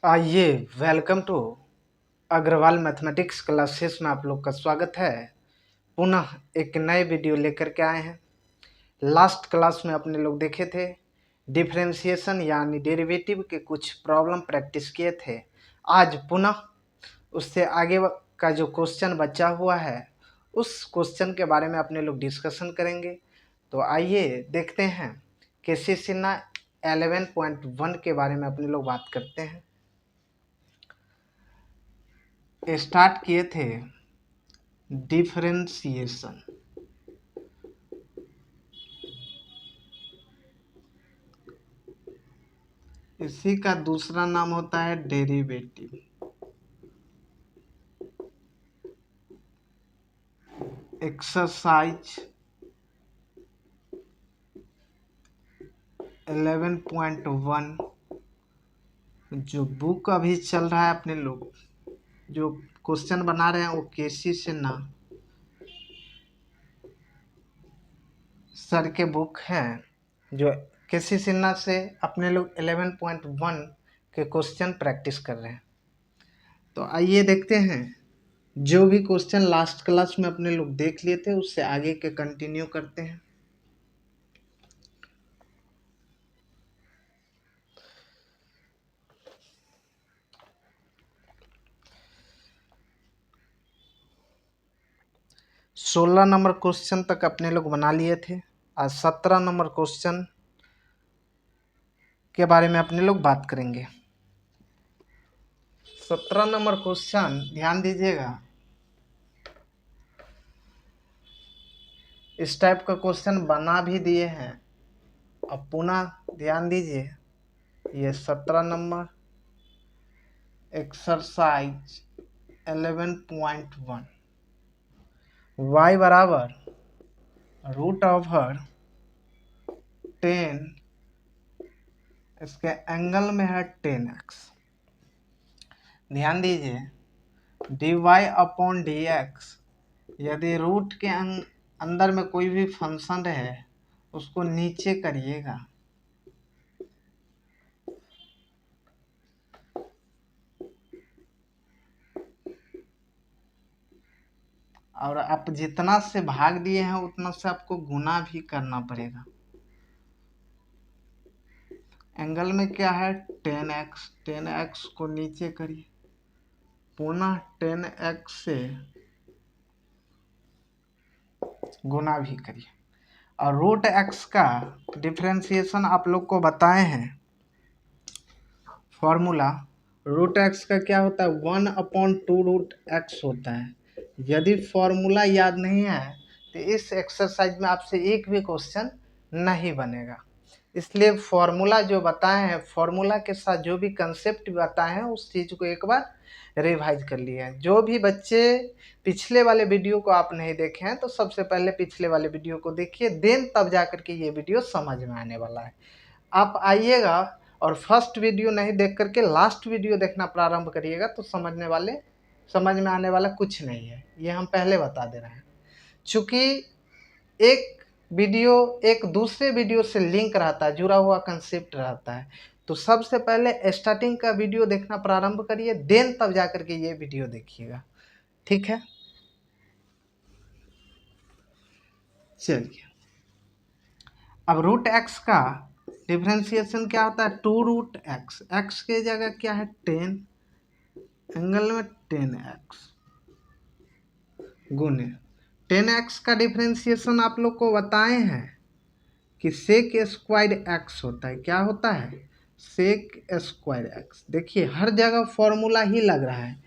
आइए, welcome to Agarwal mathematics classes में आप लोग का स्वागत है। पुनः एक नए वीडियो लेकर के आए हैं। लास्ट क्लास में अपने लोग देखे थे डिफरेंशिएशन यानी डेरिवेटिव के कुछ प्रॉब्लम प्रैक्टिस किए थे। आज पुनः उससे आगे का जो क्वेश्चन बचा हुआ है उस क्वेश्चन के बारे में अपने लोग डिस्कशन करेंगे। तो आइए देखते हैं कैसे सिन्हा 11.1 के बारे में अपने लोग बात करते हैं। स्टार्ट किए थे डिफरेंशिएशन। इसी का दूसरा नाम होता है डेरिवेटिव। एक्सरसाइज 11.1 जो बुक अभी चल रहा है, अपने लोग जो क्वेश्चन बना रहे हैं वो केसी सिन्हा सर के बुक हैं। जो केसी सिन्हा से अपने लोग 11.1 के क्वेश्चन प्रैक्टिस कर रहे हैं। तो आइए देखते हैं, जो भी क्वेश्चन लास्ट क्लास में अपने लोग देख लिए थे उससे आगे के कंटिन्यू करते हैं। सोलह नंबर क्वेश्चन तक अपने लोग बना लिए थे। आज 17 नंबर क्वेश्चन के बारे में अपने लोग बात करेंगे। 17 नंबर क्वेश्चन ध्यान दीजिएगा, इस टाइप का क्वेश्चन बना भी दिए हैं। अब पुनः ध्यान दीजिए, ये 17 नंबर एक्सरसाइज 11.1 y बराबर √10, इसके एंगल में है 10x। ध्यान दीजिए, dy/dx यदि रूट के अंदर में कोई भी फंक्शन है उसको नीचे करिएगा। और आप जितना से भाग दिए हैं उतना से आपको गुना भी करना पड़ेगा। एंगल में क्या है 10x, 10x को नीचे करिए, पुनः 10x से गुना भी करिए। और √x का डिफरेंशिएशन आप लोग को बताए हैं फॉर्मूला। √x का क्या होता है 1/2√x होता है। यदि फॉर्मूला याद नहीं है तो इस एक्सरसाइज में आपसे एक भी क्वेश्चन नहीं बनेगा। इसलिए फॉर्मूला जो बताए हैं, फॉर्मूला के साथ जो भी कंसेप्ट बताए हैं उस चीज़ को एक बार रिवाइज कर लिए हैं। जो भी बच्चे पिछले वाले वीडियो को आप नहीं देखे हैं तो सबसे पहले पिछले वाले वीडियो को देखिए, देन तब जा कर के ये वीडियो समझ में आने वाला है। आप आइएगा और फर्स्ट वीडियो नहीं देख करके लास्ट वीडियो देखना प्रारंभ करिएगा तो समझ में आने वाला कुछ नहीं है, ये हम पहले बता दे रहे हैं। चूँकि एक वीडियो एक दूसरे वीडियो से लिंक रहता है, जुड़ा हुआ कंसेप्ट रहता है, तो सबसे पहले स्टार्टिंग का वीडियो देखना प्रारंभ करिए, देन तब जा करके ये वीडियो देखिएगा। ठीक है, चलिए। अब √x का डिफरेंशिएशन क्या होता है 2√x, x के जगह क्या है 10, एंगल में 10x गुने 10x का डिफरेंशिएशन आप लोग को बताए हैं कि सेक स्क्वायर x होता है। क्या होता है सेक स्क्वायर x। देखिए हर जगह फॉर्मूला ही लग रहा है,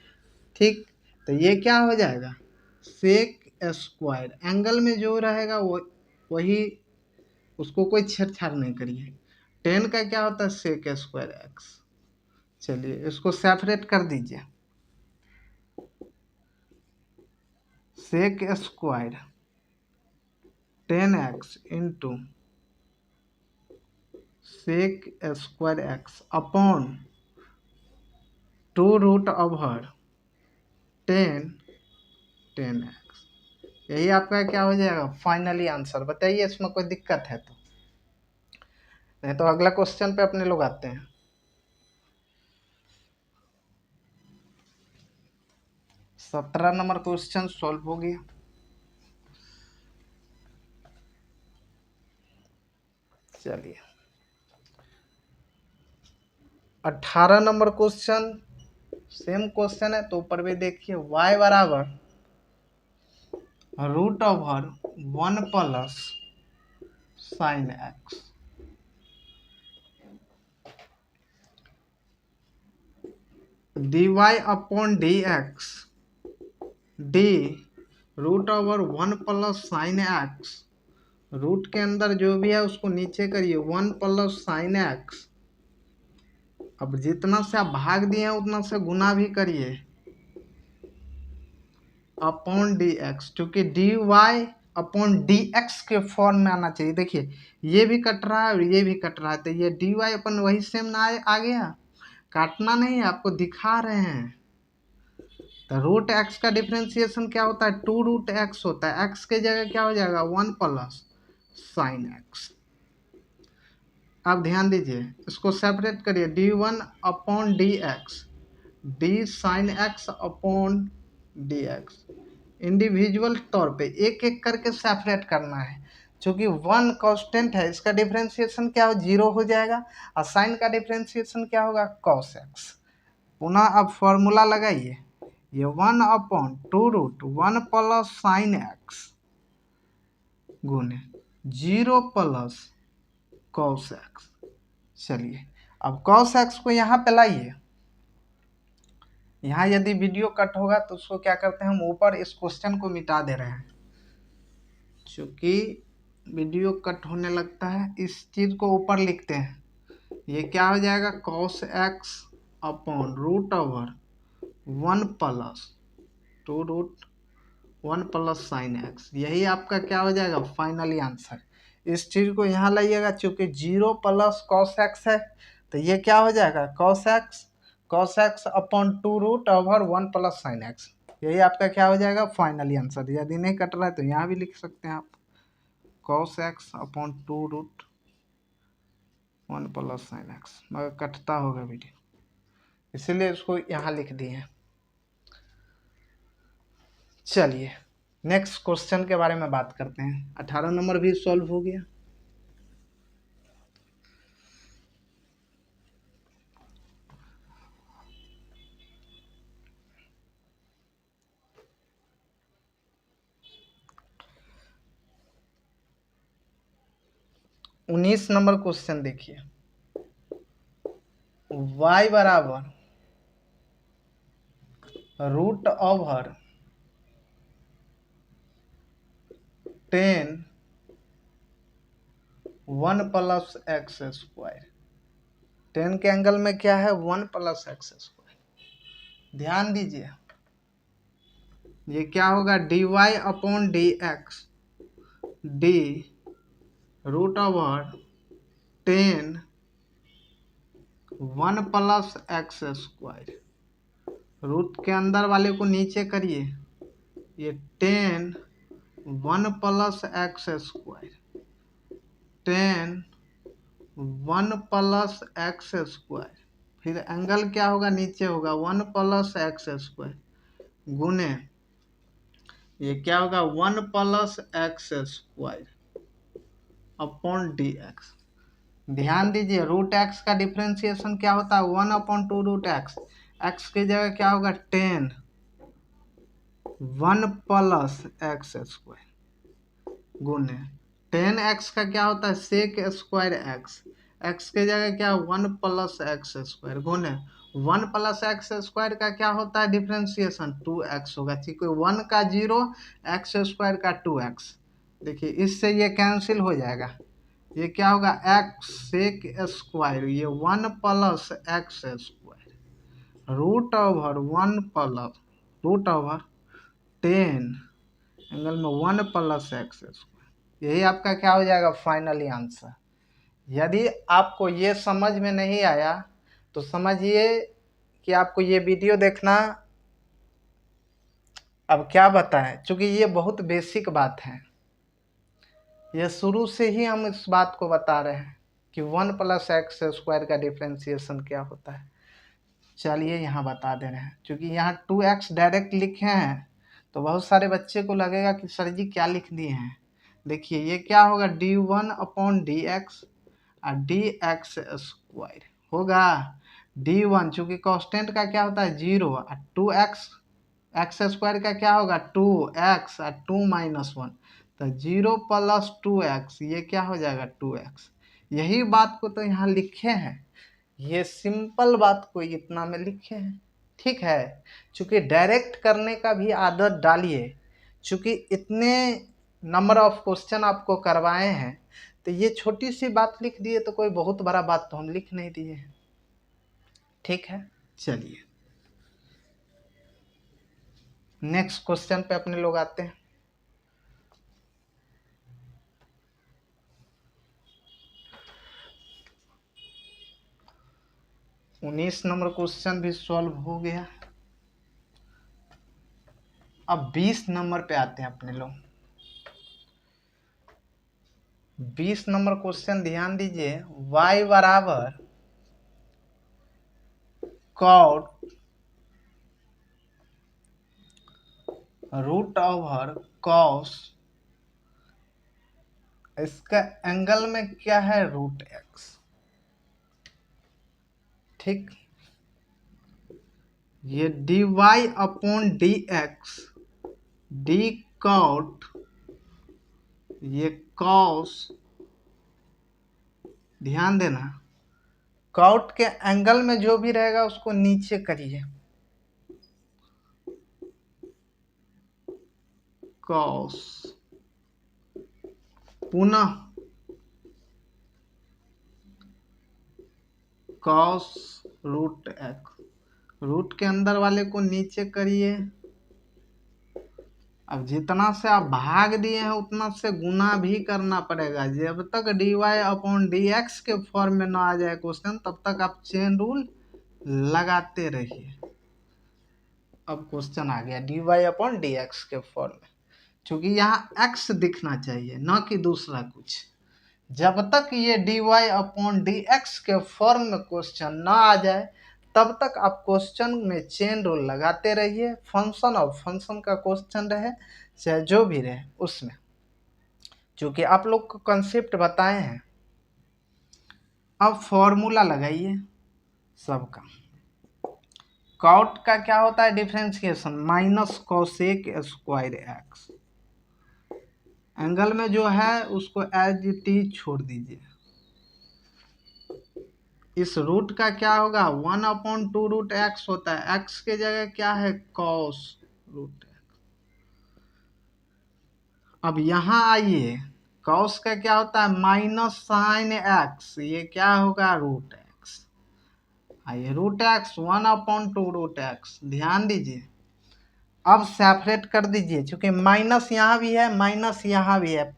ठीक। तो ये क्या हो जाएगा सेक स्क्वायर, एंगल में जो रहेगा वो वही, उसको कोई छेड़छाड़ नहीं करिए। 10 का क्या होता है सेक स्क्वायर x। चलिए इसको सेपरेट कर दीजिए, sec square 10x into sec square x upon 2√10x। यही आपका क्या हो जाएगा फाइनली आंसर। बताइए इसमें कोई दिक्कत है तो नहीं, तो अगला क्वेश्चन पे अपने लोग आते हैं। 17 नंबर क्वेश्चन सॉल्व हो गया। चलिए 18 नंबर क्वेश्चन सेम क्वेश्चन है, तो ऊपर भी देखिए y बराबर √1 plus sine x. dy upon D x d √1 plus sine x, root के अंदर जो भी है उसको नीचे करिए 1 प्लस साइन एक्स। अब जितना से आप भाग दिए हैं उतना से गुना भी करिए अपॉन डी एक्स, क्योंकि d Y upon D x के फॉर्म में आना चाहिए। देखिए ये भी कट रहा है और ये भी कट रहा है, तो ये डी वाई अपन वही सेम ना आ गया, काटना नहीं है, आपको दिखा रहे हैं। तो रूट एक्स का डिफ्रेंसिएशन क्या होता है, 2√x होता है, x के जगह क्या हो जाएगा 1 प्लस साइन एक्स। आप ध्यान दीजिए, इसको सेपरेट करिए, d1 upon D x d sine x upon D x. Individual तौर पे एक एक करके सेपरेट करना है, क्योंकि 1 कांस्टेंट है, इसका डिफ्रेंसिएशन क्या हो 0 हो जाएगा, और साइन का डिफ्रेंसिएशन क्या होगा cos x। पुनः अब फॉर्मूला लगाइए, ये 1 अपॉन 2√1 प्लस साइन एक्स गुने 0 प्लस cos x। चलिए अब cos x को यहाँ पे लाइए, यहाँ यदि वीडियो कट होगा तो उसको क्या करते हैं, हम ऊपर इस क्वेश्चन को मिटा दे रहे हैं, क्योंकि वीडियो कट होने लगता है, इस चीज़ को ऊपर लिखते हैं। ये क्या हो जाएगा cos x upon √1 plus 2√1 plus sine x, यही आपका क्या हो जाएगा फाइनली आंसर। इस चीज़ को यहाँ लाइएगा, चूँकि 0 प्लस cos x है, तो ये क्या हो जाएगा cos x upon 2√1 plus sine x, यही आपका क्या हो जाएगा फाइनली आंसर। यदि नहीं कट रहा है तो यहाँ भी लिख सकते हैं आप cos x upon 2√1 plus sine x, मगर कटता होगा वीडियो, इसीलिए इसको यहाँ लिख दिए। चलिए नेक्स्ट क्वेश्चन के बारे में बात करते हैं। 18 नंबर भी सॉल्व हो गया। उन्नीस नंबर क्वेश्चन देखिए, y बराबर √10 1 प्लस एक्स स्क्वायर। 10 के एंगल में क्या है 1 प्लस एक्स स्क्वायर। ध्यान दीजिए, ये क्या होगा dy upon D x d √10 1 plus x square. Root के अंदर वाले को नीचे करिए, ये 10 1 plus x square 10 1 plus x square, फिर एंगल क्या होगा नीचे होगा 1 प्लस एक्स स्क्वायर गुने ये क्या होगा 1 plus x square upon D x. ध्यान दीजिए रूट एक्स का डिफ्रेंसिएशन क्या होता है 1 अपॉन 2√x, एक्स की जगह क्या होगा 10 1 प्लस एक्स स्क्वायर गुने 10x का क्या होता है सेक स्क्वायर एक्स, एक्स की जगह क्या 1 प्लस एक्स स्क्वायर गुने 1 प्लस एक्स स्क्वायर का क्या होता है डिफ्रेंसिएशन 2x होगा, ठीक है 1 का 0 एक्स स्क्वायर का 2x। देखिए इससे ये कैंसिल हो जाएगा, ये क्या होगा एक्स सेक स्क्वायर, ये 1 प्लस एक्स स्क्वायर √1 एंगल में 1 प्लस एक्स स्क्वायर, यही आपका क्या हो जाएगा फाइनली आंसर। यदि आपको ये समझ में नहीं आया तो समझिए कि आपको ये वीडियो देखना, अब क्या बताएं, क्योंकि ये बहुत बेसिक बात है, ये शुरू से ही हम इस बात को बता रहे हैं कि 1 प्लस एक्स स्क्वायर का डिफ्रेंसिएशन क्या होता है। चलिए यहाँ बता दे रहे हैं, क्योंकि यहाँ 2x डायरेक्ट लिखे हैं तो बहुत सारे बच्चे को लगेगा कि सर जी क्या लिख दिए हैं। देखिए ये क्या होगा, d1/dx और dx स्क्वायर होगा। d1 चूँकि कांस्टेंट का क्या होता है 0 और 2x एक्स स्क्वायर का क्या होगा 2x और 2 - 1, तो 0 + 2x ये क्या हो जाएगा 2x। यही बात को तो यहाँ लिखे हैं, ये सिंपल बात को इतना में लिखे हैं। ठीक है, चूँकि डायरेक्ट करने का भी आदत डालिए, चूँकि इतने नंबर ऑफ क्वेश्चन आपको करवाए हैं तो ये छोटी सी बात लिख दिए तो कोई बहुत बड़ा बात तो हम लिख नहीं दिए हैं। ठीक है, चलिए नेक्स्ट क्वेश्चन पे अपने लोग आते हैं। उन्नीस नंबर क्वेश्चन भी सॉल्व हो गया। अब 20 नंबर पे आते हैं अपने लोग। 20 नंबर क्वेश्चन ध्यान दीजिए, y बराबर cot √cos, इसका एंगल में क्या है √x। ठीक, ये dy/dx d cot, ये cos, ध्यान देना कॉट के एंगल में जो भी रहेगा उसको नीचे करिए, cos, पुनः cos √x, रूट के अंदर वाले को नीचे करिए। अब जितना से आप भाग दिए हैं उतना से गुना भी करना पड़ेगा। जब तक dy/dx के फॉर्म में ना आ जाए क्वेश्चन तब तक आप चेन रूल लगाते रहिए। अब क्वेश्चन आ गया dy/dx के फॉर्म में, क्योंकि यहाँ x दिखना चाहिए न कि दूसरा कुछ। जब तक ये dy/dx के फॉर्म में क्वेश्चन ना आ जाए तब तक आप क्वेश्चन में चेन रूल लगाते रहिए। फंक्शन और फंक्शन का क्वेश्चन रहे चाहे जो भी रहे उसमें, क्योंकि आप लोग को कंसेप्ट बताए हैं। अब फॉर्मूला लगाइए सबका। कॉट का क्या होता है डिफरेंशिएशन, -cos² एंगल में जो है उसको एज इट इज छोड़ दीजिए। इस रूट का क्या होगा 1/2√x होता है, x के जगह क्या है cos √x। अब यहाँ आइए, cos का क्या होता है -sin x, ये क्या होगा √x। आइए √x 1/2√x, ध्यान दीजिए। अब सेपरेट कर दीजिए, क्योंकि माइनस यहाँ भी है माइनस यहाँ भी है,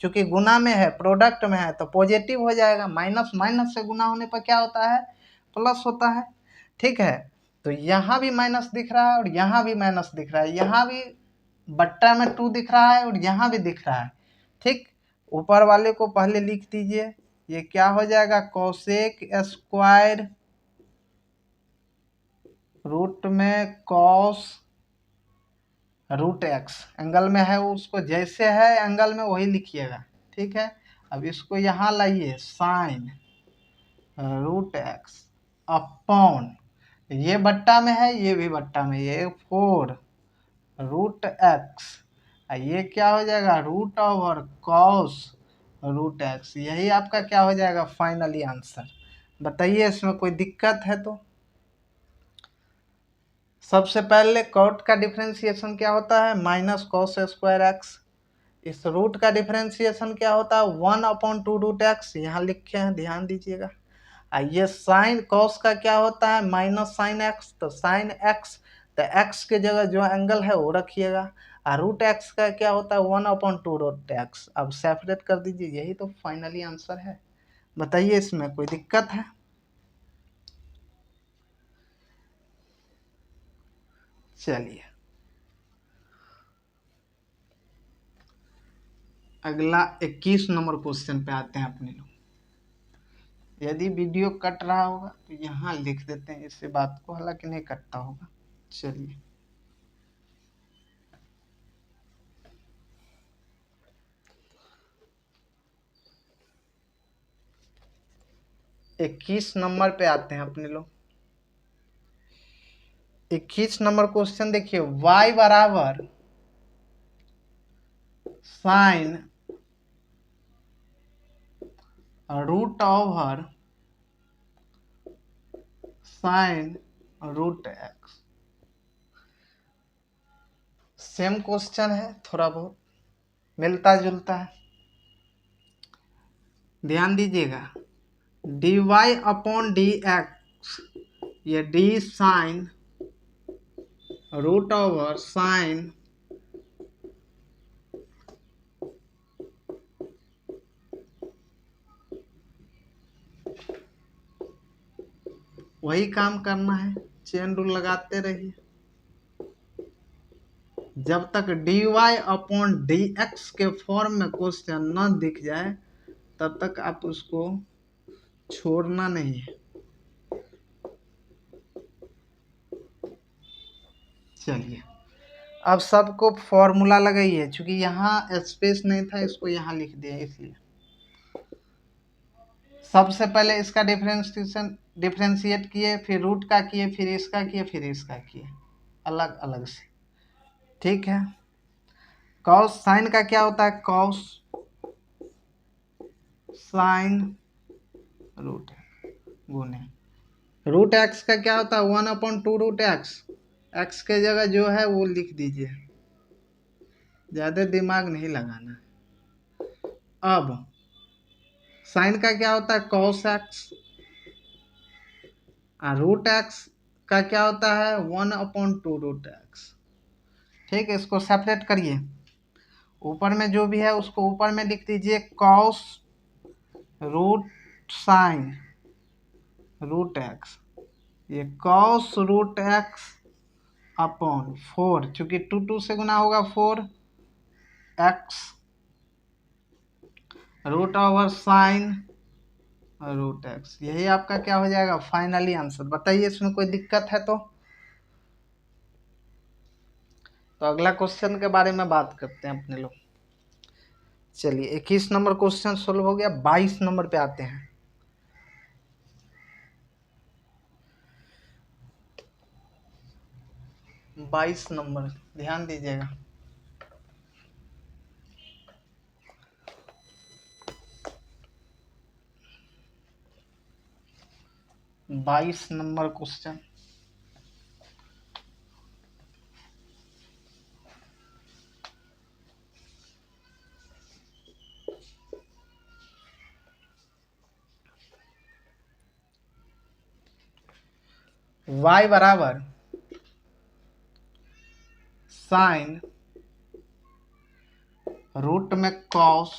क्योंकि गुना में है प्रोडक्ट में है तो पॉजिटिव हो जाएगा। माइनस माइनस से गुना होने पर क्या होता है प्लस होता है। ठीक है, तो यहाँ भी माइनस दिख रहा है और यहाँ भी माइनस दिख रहा है, यहाँ भी बट्टा में 2 दिख रहा है और यहाँ भी दिख रहा है। ठीक, ऊपर वाले को पहले लिख दीजिए, ये क्या हो जाएगा cos² रूट में cos √x, एंगल में है उसको जैसे है एंगल में वही लिखिएगा। ठीक है, अब इसको यहाँ लाइए sin √x अपॉन, ये बट्टा में है ये भी बट्टा में, ये 4√x, ये क्या हो जाएगा √cos √x। यही आपका क्या हो जाएगा फाइनली आंसर। बताइए इसमें कोई दिक्कत है तो। सबसे पहले कॉट का डिफरेंशिएशन क्या होता है -cos²x। इस रूट का डिफरेंशिएशन क्या होता है 1/2√x, यहाँ लिखे हैं ध्यान दीजिएगा। ये साइन कॉस का क्या होता है -sin x, तो sin x, तो x के जगह जो एंगल है वो रखिएगा। और √x का क्या होता है 1/2√x। अब सेपरेट कर दीजिए, यही तो फाइनली आंसर है। बताइए इसमें कोई दिक्कत है। चलिए अगला 21 नंबर क्वेश्चन पे आते हैं अपने लोग। यदि वीडियो कट रहा होगा तो यहाँ लिख देते हैं इसी बात को, हालांकि नहीं कटता होगा। चलिए, इक्कीस नंबर पे आते हैं अपने लोग। 21 नंबर क्वेश्चन देखिए, y बराबर sine root over sine root x. Same question है, थोड़ा बहुत मिलता जुलता है। ध्यान दीजिएगा, D Y upon D x, ये D sine root over sine वही काम करना है, चेन रूल लगाते रहिए। जब तक d Y upon D x के फॉर्म में क्वेश्चन न दिख जाए तब तक आप उसको छोड़ना नहीं है। चलिए, अब सबको फॉर्मूला लगाइए, क्योंकि यहाँ स्पेस नहीं था, इसको यहाँ लिख दिया इसलिए। सबसे पहले इसका डिफरेंशिएट किए, फिर रूट का किए, फिर इसका किए, फिर इसका किए, अलग अलग से। ठीक है, कॉस साइन का क्या होता है, कॉस साइन रूट गुने रूट एक्स का क्या होता है, 1/2 रूट एक्स। एक्स के जगह जो है वो लिख दीजिए, ज़्यादा दिमाग नहीं लगाना है। अब साइन का क्या होता है, कॉस एक्स। रूट एक्स का क्या होता है, 1/2 रूट एक्स। ठीक है, इसको सेपरेट करिए। ऊपर में जो भी है उसको ऊपर में लिख दीजिए, cos root sine root x. ये कॉस रूट एक्स अपॉन 4, चूंकि 2 से गुना होगा 4 x root over sine root x. यही आपका क्या हो जाएगा, फाइनली आंसर। बताइए इसमें कोई दिक्कत है तो अगला क्वेश्चन के बारे में बात करते हैं अपने लोग। चलिए, 21 नंबर क्वेश्चन सोल्व हो गया। 22 नंबर पे आते हैं। बाईस नंबर ध्यान दीजिएगा। बाईस नंबर क्वेश्चन, y बराबर साइन रूट में कॉस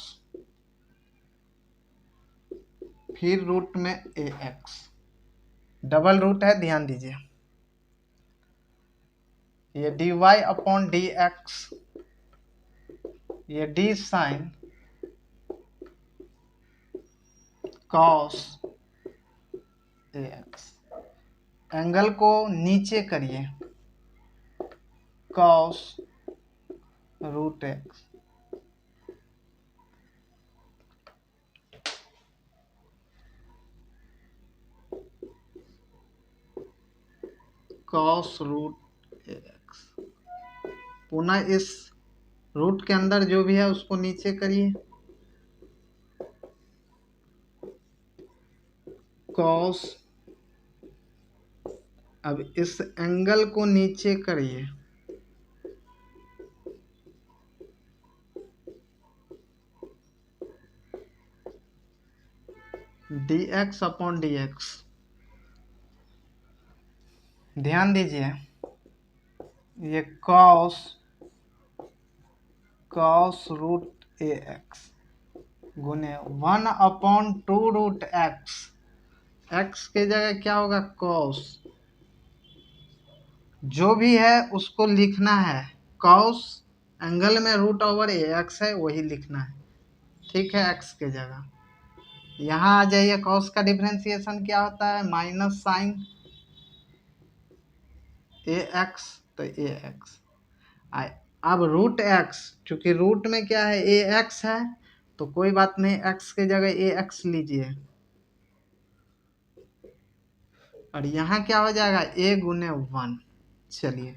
फिर रूट में ए एक्स, डबल रूट है, ध्यान दीजिए। ये d Y upon D x, ये D sine cos a x. Angle को नीचे करिए, cos root x. Cos root x. पुनः इस रूट के अंदर जो भी है उसको नीचे करिए, कॉस। अब इस एंगल को नीचे करिए, D x upon D x. ध्यान दीजिए, ये कॉस रूट ए एक्स गुने 1/2 रूट एक्स। एक्स के जगह क्या होगा, कॉस। जो भी है उसको लिखना है, कॉस एंगल में रूट ओवर ए एक्स है, वही लिखना है। ठीक है, एक्स के जगह। यहाँ आ जाइए, कॉस का डिफरेंशिएशन क्या होता है, माइनस साइन ए एक्स, तो ए एक्स। अब रूट एक्स, चूंकि रूट में क्या है, ए एक्स है, तो कोई बात नहीं, एक्स के जगह ए एक्स लीजिए, और यहाँ क्या हो जाएगा, ए गुने वन। चलिए,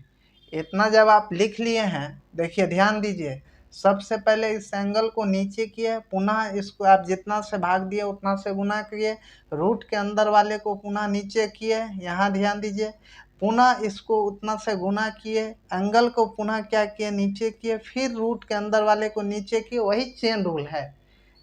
इतना जब आप लिख लिए हैं, देखिए ध्यान दीजिए, सबसे पहले इस एंगल को नीचे किए, पुनः इसको आप जितना से भाग दिए उतना से गुना किए, रूट के अंदर वाले को पुनः नीचे किए, यहाँ ध्यान दीजिए, पुनः इसको उतना से गुना किए, एंगल को पुनः क्या किए, नीचे किए, फिर रूट के अंदर वाले को नीचे किए, वही चेन रूल है,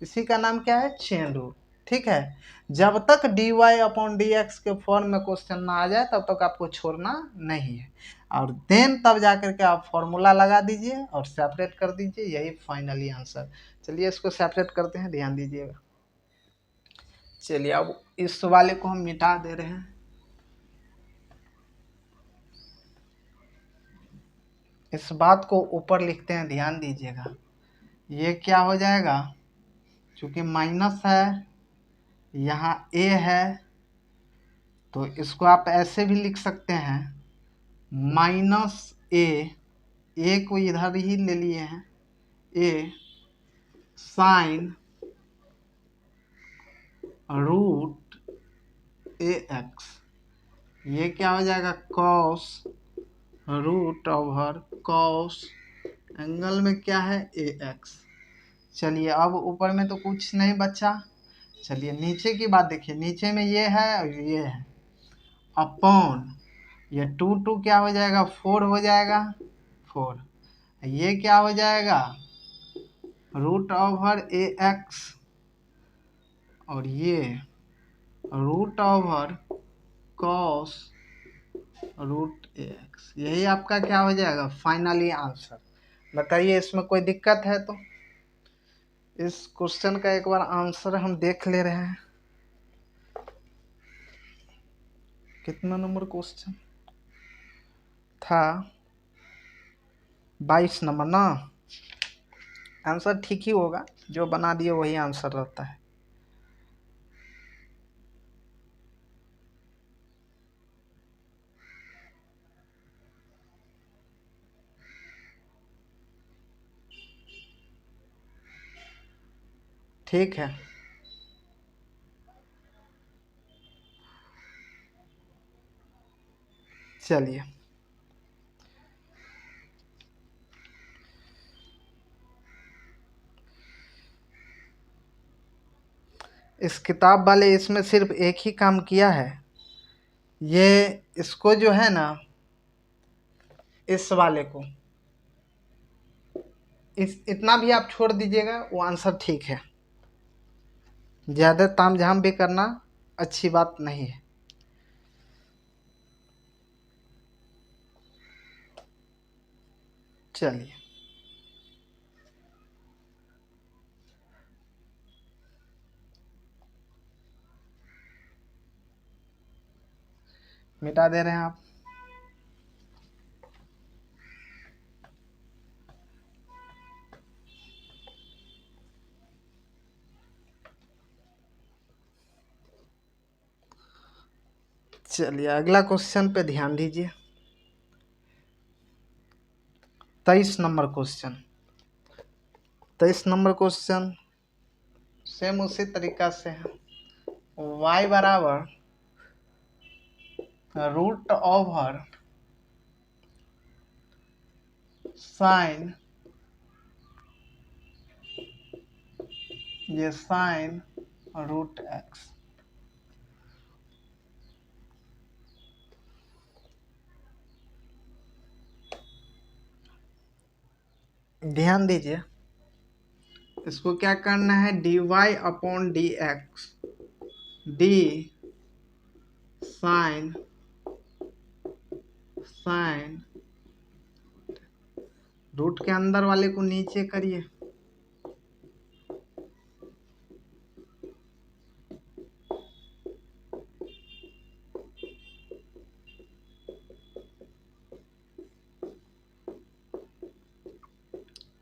इसी का नाम क्या है, चेन रूल। ठीक है, जब तक dy अपॉन डी एक्स के फॉर्म में क्वेश्चन ना आ जाए तब तक आपको छोड़ना नहीं है, और देन तब जाकर के आप फॉर्मूला लगा दीजिए और सेपरेट कर दीजिए, यही फाइनली आंसर। चलिए इसको सेपरेट करते हैं, ध्यान दीजिएगा। चलिए अब इस वाले को हम मिटा दे रहे हैं, इस बात को ऊपर लिखते हैं, ध्यान दीजिएगा। ये क्या हो जाएगा, चूंकि माइनस है, यहाँ ए है, तो इसको आप ऐसे भी लिख सकते हैं, माइनस ए को इधर ही ले लिए हैं, a sine root a x, ये क्या हो जाएगा, cos root over cos angle में क्या है, ए एक्स। चलिए अब ऊपर में तो कुछ नहीं बचा, चलिए नीचे की बात देखिए, नीचे में ये है और ये है, अपॉन ये टू टू क्या हो जाएगा, फोर हो जाएगा, फोर, ये क्या हो जाएगा, रूट ओवर ए एक्स, और ये root over cos root a x, यही आपका क्या हो जाएगा, फाइनली आंसर। बताइए इसमें कोई दिक्कत है तो? इस क्वेश्चन का एक बार आंसर हम देख ले रहे हैं, कितना नंबर क्वेश्चन था, 22 नंबर ना। आंसर ठीक ही होगा, जो बना दिए वही आंसर रहता है। ठीक है, चलिए इस किताब वाले इसमें सिर्फ एक ही काम किया है, ये इसको जो है ना, इस वाले को इस इतना भी आप छोड़ दीजिएगा, वो आंसर ठीक है। ज़्यादा तामझाम भी करना अच्छी बात नहीं है। चलिए मिटा दे रहे हैं आप। चलिए अगला क्वेश्चन पे ध्यान दीजिए, 23 number question. 23 number question same उसी तरीका से है, y बराबर रूट ओवर साइन, ये साइन रूट एक्स। ध्यान दीजिए, इसको क्या करना है, dy upon D x, d sine sine root के अंदर वाले को नीचे करिए,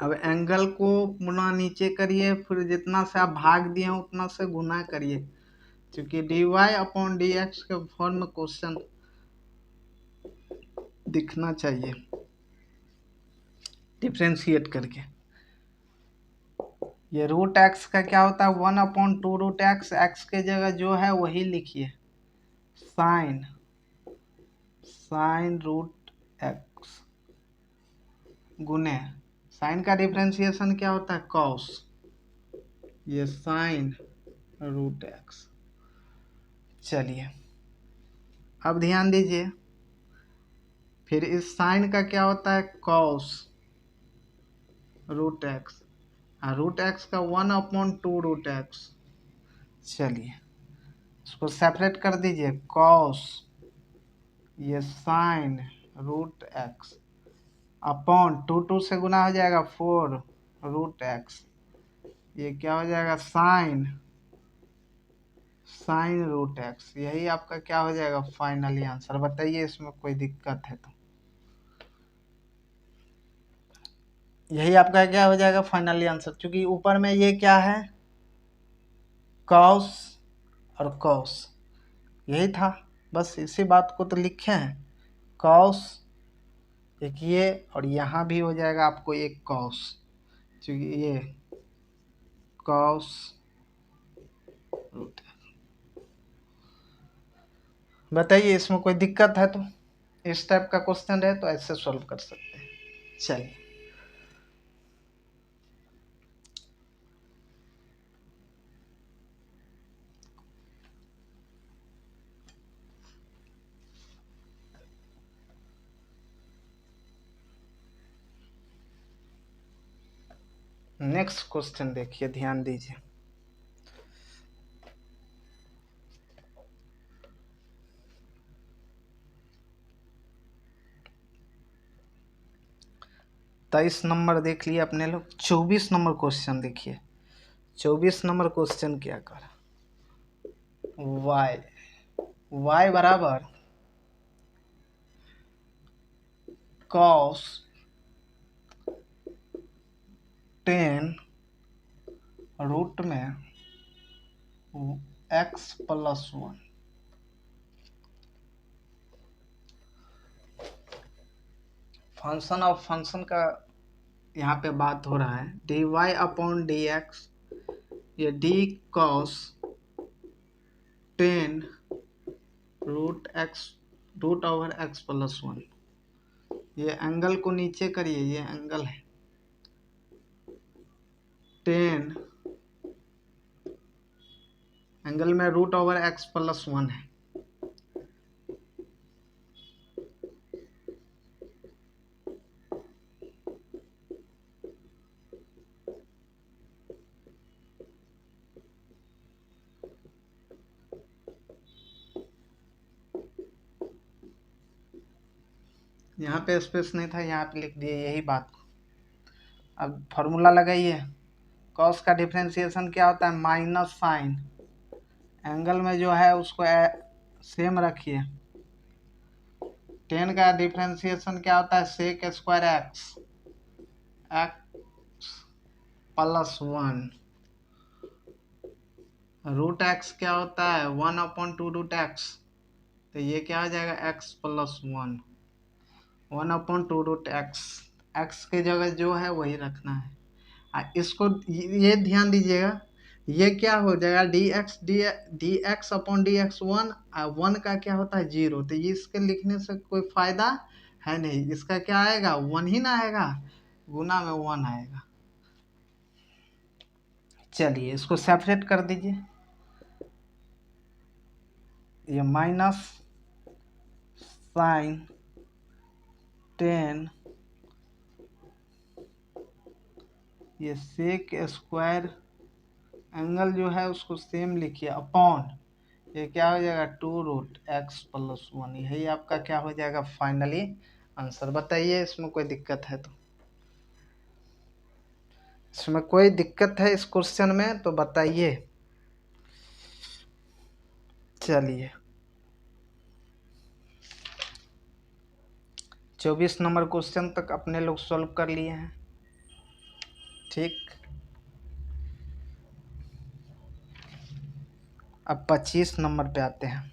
अब एंगल को पुनः नीचे करिए, फिर जितना से आप भाग दिए हैं उतना से गुना करिए, क्योंकि dy/dx के फॉर्म में क्वेश्चन दिखना चाहिए डिफ्रेंशिएट करके। ये रूट एक्स का क्या होता है 1/2 √x, एक्स के जगह जो है वही लिखिए, साइन रूट एक्स गुने साइन का डिफ्रेंशिएशन क्या होता है कॉस, ये साइन रूट एक्स। चलिए अब ध्यान दीजिए, फिर इस साइन का क्या होता है कॉस रूट एक्स, और रूट एक्स का 1/2 √x। चलिए इसको सेपरेट कर दीजिए, कॉस ये साइन रूट एक्स अपॉन 2 से गुना हो जाएगा 4 √x, ये क्या हो जाएगा साइन रूट एक्स। यही आपका क्या हो जाएगा फाइनली आंसर। बताइए इसमें कोई दिक्कत है तो। यही आपका क्या हो जाएगा फाइनली आंसर, क्योंकि ऊपर में ये क्या है कॉस और कॉस, यही था, बस इसी बात को तो लिखे हैं, कॉस एक ये, और यहाँ भी हो जाएगा आपको एक कॉस, क्योंकि ये कॉस रूट। बताइए इसमें कोई दिक्कत है तो, इस टाइप का क्वेश्चन रहे तो ऐसे सॉल्व कर सकते हैं। चलिए नेक्स्ट क्वेश्चन देखिए, ध्यान दीजिए। तेईस नंबर देख लिए अपने लोग, 24 नंबर क्वेश्चन देखिए। 24 नंबर क्वेश्चन क्या कर, y बराबर cos 10 रूट में x+1। फंक्शन ऑफ फंक्शन का यहाँ पे बात हो रहा है, dy/dx, ये d cos 10 √x+1। ये एंगल को नीचे करिए, ये एंगल है 10, एंगल में √x+1 है। यहाँ पे स्पेस नहीं था, यहाँ पे लिख दिए यही बात। अब फॉर्मूला लगाइए, कॉस का डिफरेंशिएशन क्या होता है माइनस साइन, एंगल में जो है उसको सेम रखिए। 10 का डिफरेंशिएशन क्या होता है sec square x+1, root x क्या होता है 1/2 √x, तो ये क्या हो जाएगा x+1, 1/2 x के जगह जो है वही रखना है। इसको ये ध्यान दीजिएगा, ये क्या हो जाएगा dx/dx 1 का क्या होता है 0, तो ये इसके लिखने से कोई फायदा है नहीं, इसका क्या आएगा 1 ही ना आएगा, गुना में 1 आएगा। चलिए इसको सेपरेट कर दीजिए, ये माइनस साइन 10 ये सेक स्क्वायर, एंगल जो है उसको सेम लिखिए अपॉन, ये क्या हो जाएगा 2 √x+1। यही आपका क्या हो जाएगा फाइनली आंसर। बताइए इसमें कोई दिक्कत है तो, इसमें कोई दिक्कत है इस क्वेश्चन में तो बताइए। चलिए 24 नंबर क्वेश्चन तक अपने लोग सॉल्व कर लिए हैं। ठीक। अब 25 नंबर पे आते हैं।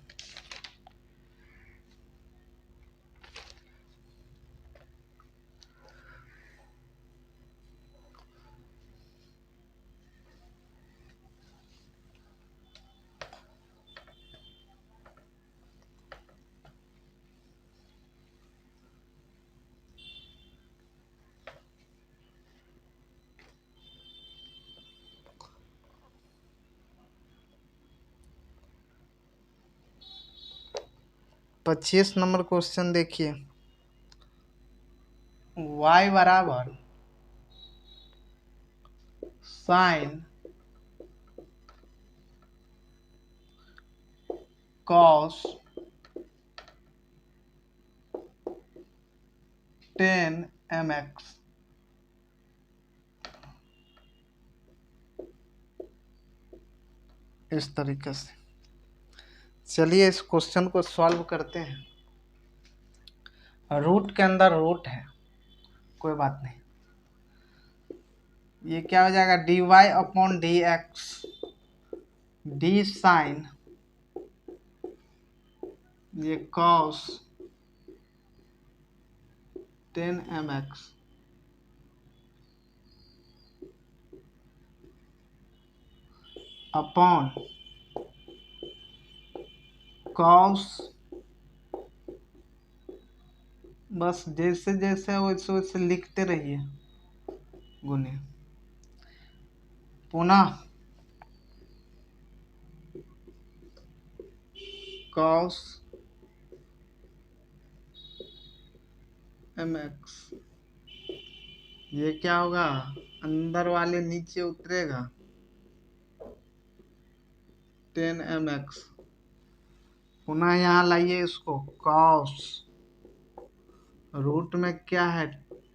पच्चीस नंबर क्वेश्चन देखिए, y बराबर साइन कॉस 10mx, इस तरीके से। चलिए इस क्वेश्चन को सॉल्व करते हैं। रूट के अंदर रूट है, कोई बात नहीं। ये क्या हो जाएगा, dy upon D x, d sine ये कॉस 10mx अपॉन कॉस, बस जैसे जैसे वैसे वैसे लिखते रहिए, गुने पुनः कॉस mx। ये क्या होगा, अंदर वाले नीचे उतरेगा 10mx, पुनः यहाँ लाइए इसको कॉस, रूट में क्या है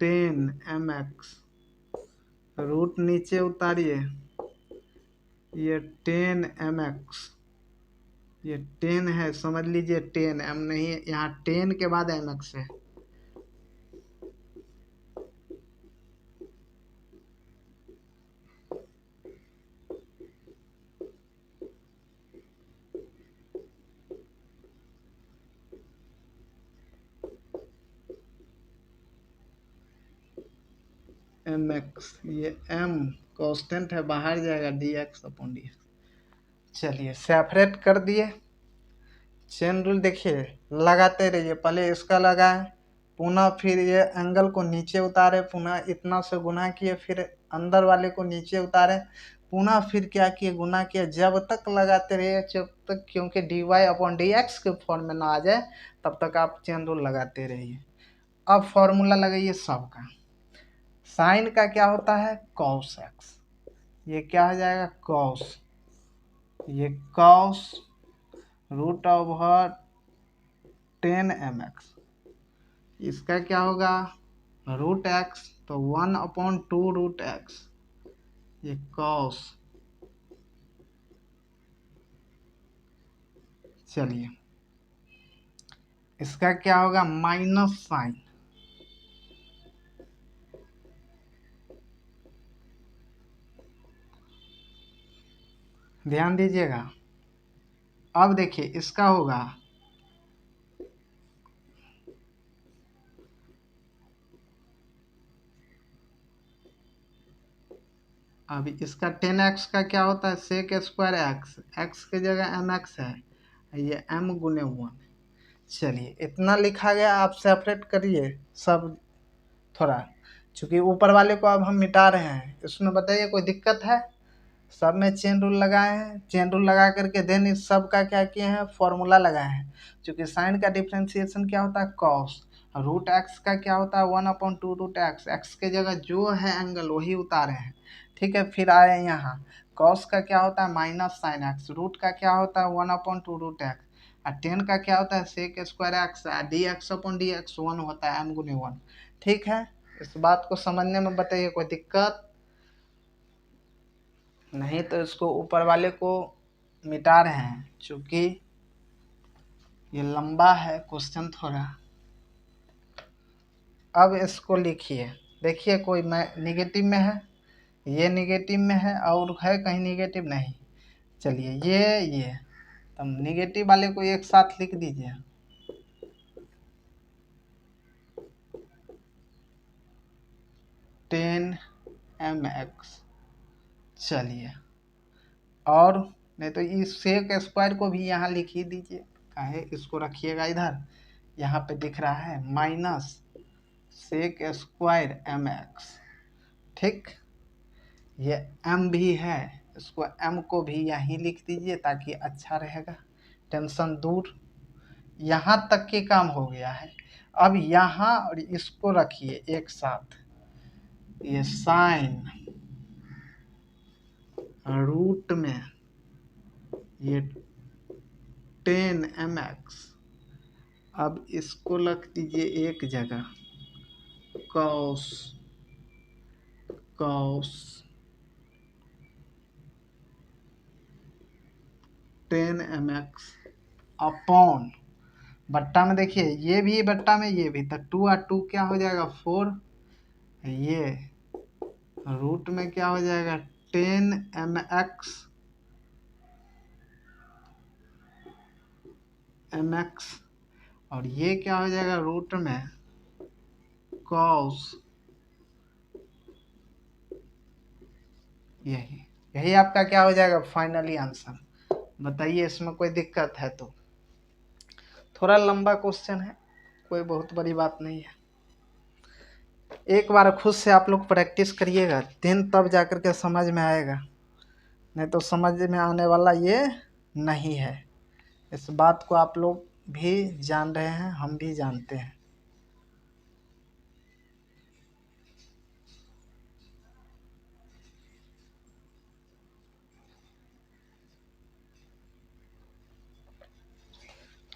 10mx, रूट नीचे उतारिए, ये 10mx, ये 10 है, समझ लीजिए 10 m नहीं, यहाँ 10 के बाद mx है। mx, ये m कांस्टेंट है, बाहर जाएगा dx अपॉन dx। चलिए सेपरेट कर दिए। चेन रूल देखिए, लगाते रहिए, पहले इसका लगाएं, पुनः फिर ये एंगल को नीचे उतारे, पुनः इतना से गुना किए, फिर अंदर वाले को नीचे उतारे, पुनः फिर क्या किए, गुना किए, जब तक लगाते रहिए, जब तक, क्योंकि dy अपॉन डी एक्स के फॉर्म में ना आ जाए तब तक आप चेन रूल लगाते रहिए। अब फॉर्मूला लगाइए सबका। साइन का क्या होता है, कॉस एक्स, ये क्या हो जाएगा कॉस, ये कॉस रूट ओवर 10mx, इसका क्या होगा रूट एक्स, तो 1/2√x, ये कॉस। चलिए इसका क्या होगा माइनस साइन, ध्यान दीजिएगा। अब देखिए इसका होगा अभी इसका 10x का क्या होता है सेक स्क्वायर एक्स, एक्स की जगह mx है, ये m गुने 1। चलिए इतना लिखा गया, आप सेपरेट करिए सब थोड़ा, चूँकि ऊपर वाले को अब हम मिटा रहे हैं। इसमें बताइए कोई दिक्कत है, सब में चेन रूल लगाए हैं, चेन रूल लगा करके देन इस सब का क्या किए हैं फॉर्मूला लगाए हैं। चूँकि साइन का डिफ्रेंसिएशन क्या होता है कॉस, रूट एक्स का क्या होता है 1/2√x, एक्स के जगह जो है एंगल वही उतारे हैं, ठीक है। फिर आए यहाँ कॉस का क्या होता है माइनस साइन एक्स, रूट का क्या होता है 1/2√x, और 10 का क्या होता है sec square x, d x upon D x 1 होता है m गुने 1, ठीक है। इस बात को समझने में बताइए कोई दिक्कत, नहीं तो इसको ऊपर वाले को मिटा रहे हैं, चूँकि ये लंबा है क्वेश्चन थोड़ा। अब इसको लिखिए, देखिए कोई मैं निगेटिव में है, ये निगेटिव में है और है कहीं निगेटिव नहीं। चलिए ये तब निगेटिव वाले को एक साथ लिख दीजिए। Ten mx। चलिए, और नहीं तो इस सेक स्क्वायर को भी यहाँ लिख ही दीजिए, काहे इसको रखिएगा इधर। यहाँ पे दिख रहा है माइनस सेक स्क्वायर mx। ठीक, ये m भी है, इसको m को भी यहीं लिख दीजिए ताकि अच्छा रहेगा, टेंशन दूर। यहाँ तक के काम हो गया है। अब यहाँ और इसको रखिए एक साथ, ये साइन रूट में ये 10mx। अब इसको रख दीजिए एक जगह, कॉस 10mx अपॉन, बट्टा में देखिए ये भी बट्टा में ये भी, तो 2 और 2 क्या हो जाएगा 4, ये रूट में क्या हो जाएगा 10mx और ये क्या हो जाएगा रूट में कॉस। यही आपका क्या हो जाएगा फाइनली आंसर। बताइए इसमें कोई दिक्कत है तो। थोड़ा लंबा क्वेश्चन है, कोई बहुत बड़ी बात नहीं है। एक बार खुद से आप लोग प्रैक्टिस करिएगा देन तब जाकर के समझ में आएगा, नहीं तो समझ में आने वाला ये नहीं है। इस बात को आप लोग भी जान रहे हैं, हम भी जानते हैं।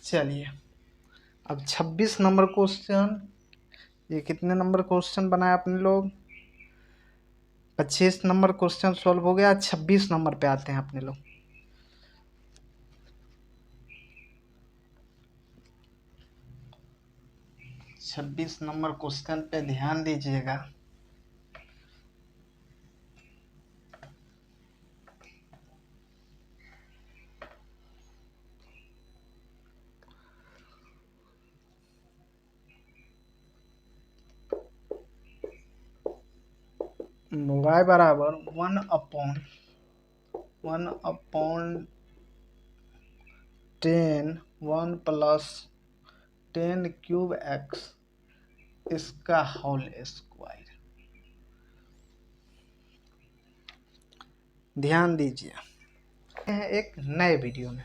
चलिए, अब 26 नंबर क्वेश्चन, ये कितने नंबर क्वेश्चन बनाए अपने लोग, 25 नंबर क्वेश्चन सॉल्व हो गया। 26 नंबर पे आते हैं अपने लोग। छब्बीस नंबर क्वेश्चन पे ध्यान दीजिएगा। y बराबर 1/10 1 प्लस 10 क्यूब x इसका होल स्क्वायर। ध्यान दीजिए, एक नए वीडियो में।